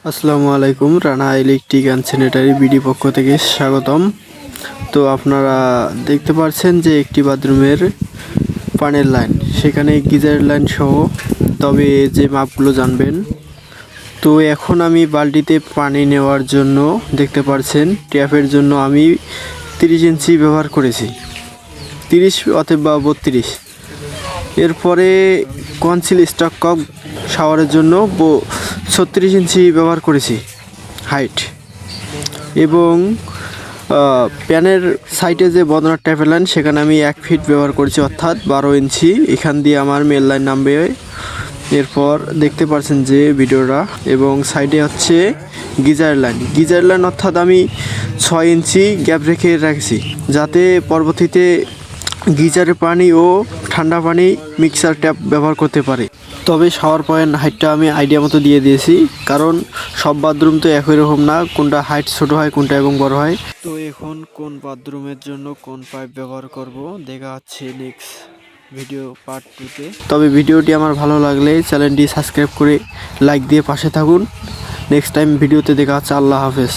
আসসালামু আলাইকুম, Rana electric and sanitary BD পক্ষ থেকে স্বাগতম। তো আপনারা দেখতে পাচ্ছেন যে একটি বাথরুমের পানির লাইন, সেখানে গিজার লাইন সহ, তবে যে মাপগুলো জানবেন। তো এখন আমি বালতিতে পানি নেওয়ার জন্য দেখতে পাচ্ছেন ট্যাপের জন্য আমি 30 ইঞ্চি ব্যবহার করেছি, 30 অথবা 32। এরপরে কনসিল স্টক কক শাওয়ারের জন্য 36 ইঞ্চি ব্যবহার করেছি হাইট, এবং প্যানের সাইডে যে বদনার ট্যাপের লাইন সেখানে আমি 1 ফিট ব্যবহার করেছি, অর্থাৎ 12 ইঞ্চি। এখান দিয়ে আমার মেল লাইন নামবে। এরপর দেখতে পাচ্ছেন যে ভিডিওটা, এবং সাইডে হচ্ছে গিজার লাইন, অর্থাৎ আমি 6 ইঞ্চি গ্যাপ রেখে রাখছি, যাতে পরবর্তীতে গিজারের পানি ও ঠান্ডা পানি মিক্সার ট্যাপ ব্যবহার করতে পারে। তবে শাওয়ার পয়েন্ট হাইটটা আমি আইডিয়া মতো দিয়ে দিয়েছি, কারণ সব বাথরুম তো একই রকম না, কোনটা হাইট ছোট হয় কোনটা এবং বড় হয়। তো এখন কোন বাথরুমের জন্য কোন পাইপ ব্যবহার করব দেখা যাচ্ছে নেক্সট ভিডিও পার্ট 2-তে। তবে ভিডিওটি আমার ভালো লাগলে চ্যানেলটি সাবস্ক্রাইব করে লাইক দিয়ে পাশে থাকুন। নেক্সট টাইম ভিডিওতে দেখা হচ্ছে। আল্লাহ হাফেজ।